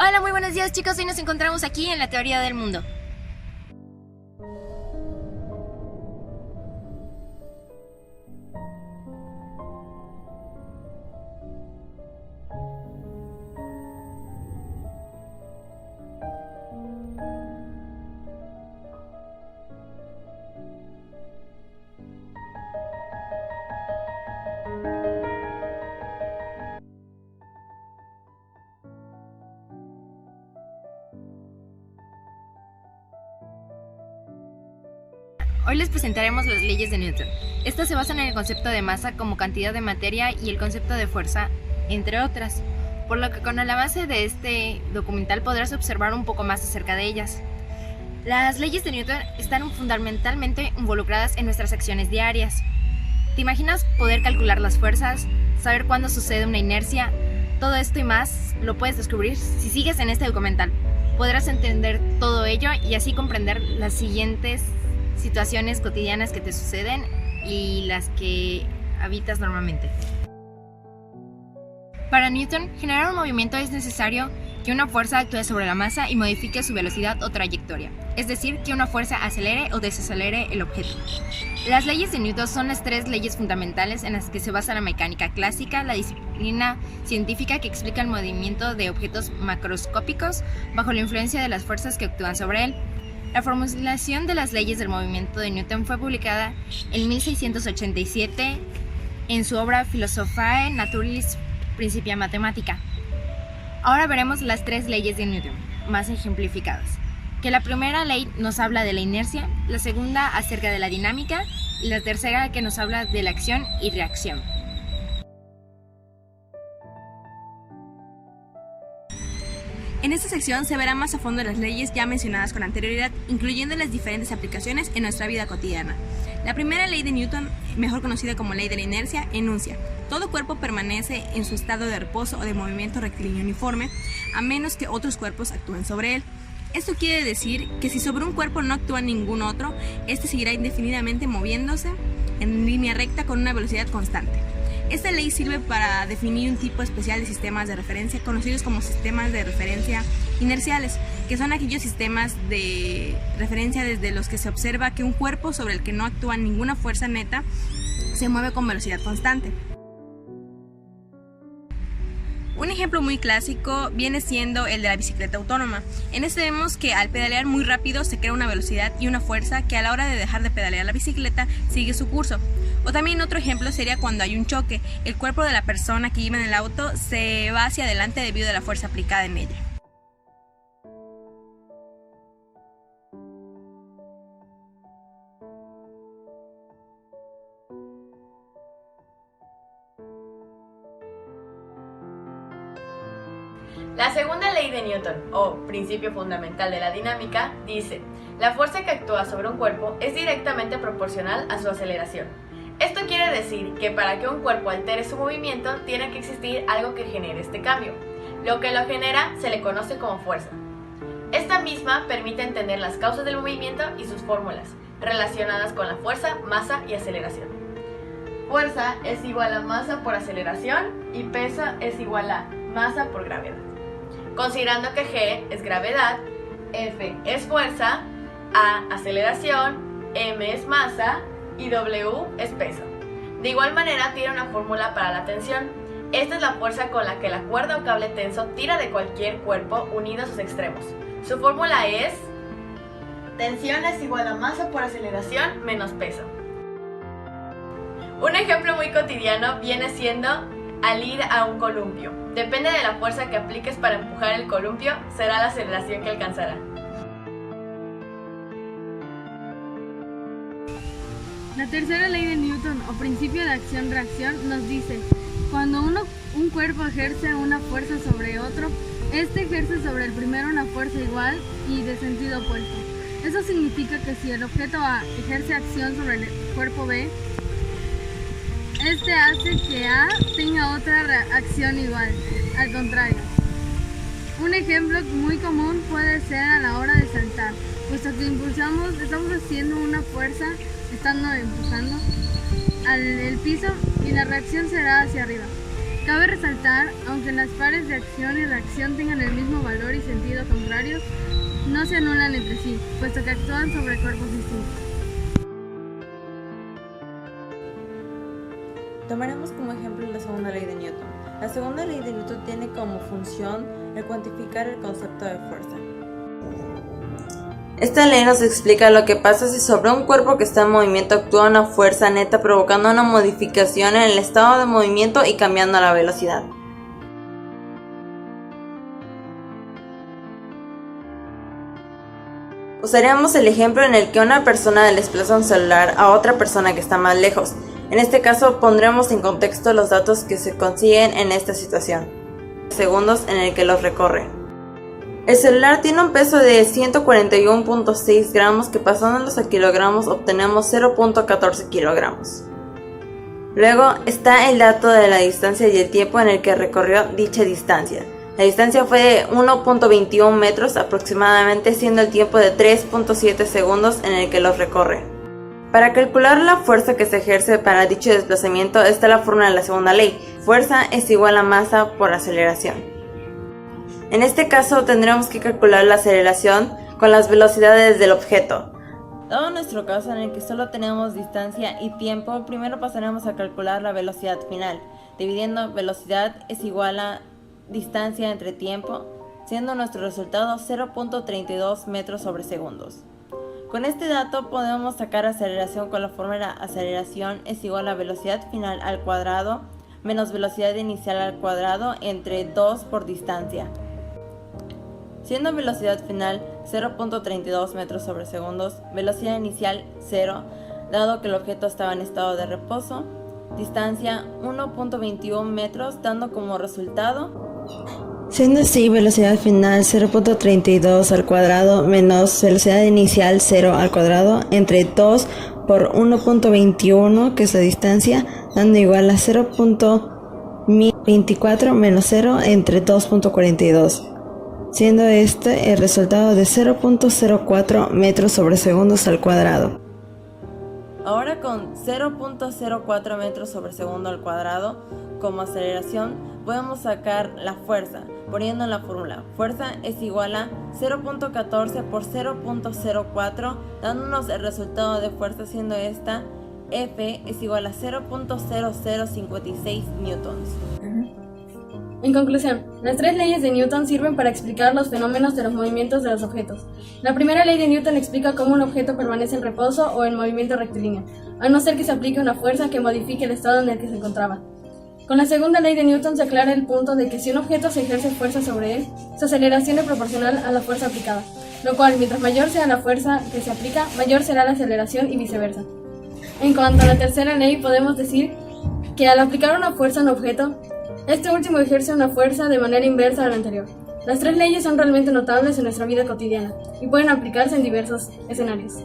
Hola, muy buenos días chicos, hoy nos encontramos aquí en la teoría del mundo. Hoy les presentaremos las leyes de Newton. Estas se basan en el concepto de masa como cantidad de materia y el concepto de fuerza, entre otras, por lo que con la base de este documental podrás observar un poco más acerca de ellas. Las leyes de Newton están fundamentalmente involucradas en nuestras acciones diarias. ¿Te imaginas poder calcular las fuerzas, saber cuándo sucede una inercia? Todo esto y más lo puedes descubrir si sigues en este documental. Podrás entender todo ello y así comprender las siguientes situaciones cotidianas que te suceden y las que habitas normalmente. Para Newton, generar un movimiento es necesario que una fuerza actúe sobre la masa y modifique su velocidad o trayectoria, es decir, que una fuerza acelere o desacelere el objeto. Las leyes de Newton son las tres leyes fundamentales en las que se basa la mecánica clásica, la disciplina científica que explica el movimiento de objetos macroscópicos bajo la influencia de las fuerzas que actúan sobre él. La formulación de las leyes del movimiento de Newton fue publicada en 1687 en su obra Philosophiae Naturalis Principia Mathematica. Ahora veremos las tres leyes de Newton, más ejemplificadas. Que la primera ley nos habla de la inercia, la segunda acerca de la dinámica y la tercera que nos habla de la acción y reacción. En esta sección se verán más a fondo las leyes ya mencionadas con anterioridad, incluyendo las diferentes aplicaciones en nuestra vida cotidiana. La primera ley de Newton, mejor conocida como ley de la inercia, enuncia: todo cuerpo permanece en su estado de reposo o de movimiento rectilíneo uniforme, a menos que otros cuerpos actúen sobre él. Esto quiere decir que si sobre un cuerpo no actúa ningún otro, este seguirá indefinidamente moviéndose en línea recta con una velocidad constante. Esta ley sirve para definir un tipo especial de sistemas de referencia conocidos como sistemas de referencia inerciales, que son aquellos sistemas de referencia desde los que se observa que un cuerpo sobre el que no actúa ninguna fuerza neta se mueve con velocidad constante. Un ejemplo muy clásico viene siendo el de la bicicleta autónoma. En este vemos que al pedalear muy rápido se crea una velocidad y una fuerza que a la hora de dejar de pedalear la bicicleta sigue su curso. O también otro ejemplo sería cuando hay un choque. El cuerpo de la persona que iba en el auto se va hacia adelante debido a la fuerza aplicada en ella. La segunda ley de Newton, o principio fundamental de la dinámica, dice: la fuerza que actúa sobre un cuerpo es directamente proporcional a su aceleración. Esto quiere decir que para que un cuerpo altere su movimiento, tiene que existir algo que genere este cambio. Lo que lo genera se le conoce como fuerza. Esta misma permite entender las causas del movimiento y sus fórmulas, relacionadas con la fuerza, masa y aceleración. Fuerza es igual a masa por aceleración y peso es igual a masa por gravedad. Considerando que G es gravedad, F es fuerza, A aceleración, M es masa y W es peso. De igual manera tiene una fórmula para la tensión. Esta es la fuerza con la que la cuerda o cable tenso tira de cualquier cuerpo unido a sus extremos. Su fórmula es: tensión es igual a masa por aceleración menos peso. Un ejemplo muy cotidiano viene siendo al ir a un columpio. Depende de la fuerza que apliques para empujar el columpio, será la aceleración que alcanzará. La tercera ley de Newton, o principio de acción-reacción, nos dice: cuando un cuerpo ejerce una fuerza sobre otro, este ejerce sobre el primero una fuerza igual y de sentido opuesto. Eso significa que si el objeto A ejerce acción sobre el cuerpo B, este hace que A tenga otra acción igual, al contrario. Un ejemplo muy común puede ser a la hora de saltar, puesto que estamos haciendo una fuerza, estando empujando el piso y la reacción será hacia arriba. Cabe resaltar, aunque las pares de acción y reacción tengan el mismo valor y sentido contrarios, no se anulan entre sí, puesto que actúan sobre cuerpos distintos. Tomaremos como ejemplo la segunda ley de Newton. La segunda ley de Newton tiene como función el cuantificar el concepto de fuerza. Esta ley nos explica lo que pasa si sobre un cuerpo que está en movimiento actúa una fuerza neta provocando una modificación en el estado de movimiento y cambiando la velocidad. Usaríamos el ejemplo en el que una persona desplaza un celular a otra persona que está más lejos. En este caso pondremos en contexto los datos que se consiguen en esta situación. Segundos en el que los recorre. El celular tiene un peso de 141.6 gramos que pasándolos a kilogramos obtenemos 0.14 kilogramos. Luego está el dato de la distancia y el tiempo en el que recorrió dicha distancia. La distancia fue de 1.21 metros aproximadamente, siendo el tiempo de 3.7 segundos en el que los recorre. Para calcular la fuerza que se ejerce para dicho desplazamiento está la fórmula de la segunda ley. Fuerza es igual a masa por aceleración. En este caso tendremos que calcular la aceleración con las velocidades del objeto. Dado nuestro caso en el que solo tenemos distancia y tiempo, primero pasaremos a calcular la velocidad final, dividiendo velocidad es igual a distancia entre tiempo, siendo nuestro resultado 0.32 metros sobre segundos. Con este dato podemos sacar aceleración con la fórmula aceleración es igual a velocidad final al cuadrado menos velocidad inicial al cuadrado entre 2 por distancia. Siendo velocidad final 0.32 metros sobre segundos, velocidad inicial 0, dado que el objeto estaba en estado de reposo, distancia 1.21 metros, dando como resultado siendo así velocidad final 0.32 al cuadrado menos velocidad inicial 0 al cuadrado entre 2 por 1.21 que es la distancia, dando igual a 0.24 menos 0 entre 2.42, siendo este el resultado de 0.04 metros sobre segundos al cuadrado. Ahora con 0.04 metros sobre segundo al cuadrado como aceleración podemos sacar la fuerza poniendo en la fórmula. Fuerza es igual a 0.14 por 0.04 dándonos el resultado de fuerza siendo esta F es igual a 0.0056 newtons. En conclusión, las tres leyes de Newton sirven para explicar los fenómenos de los movimientos de los objetos. La primera ley de Newton explica cómo un objeto permanece en reposo o en movimiento rectilíneo, a no ser que se aplique una fuerza que modifique el estado en el que se encontraba. Con la segunda ley de Newton se aclara el punto de que si un objeto se ejerce fuerza sobre él, su aceleración es proporcional a la fuerza aplicada, lo cual, mientras mayor sea la fuerza que se aplica, mayor será la aceleración y viceversa. En cuanto a la tercera ley, podemos decir que al aplicar una fuerza a un objeto, este último ejerce una fuerza de manera inversa a la anterior. Las tres leyes son realmente notables en nuestra vida cotidiana y pueden aplicarse en diversos escenarios.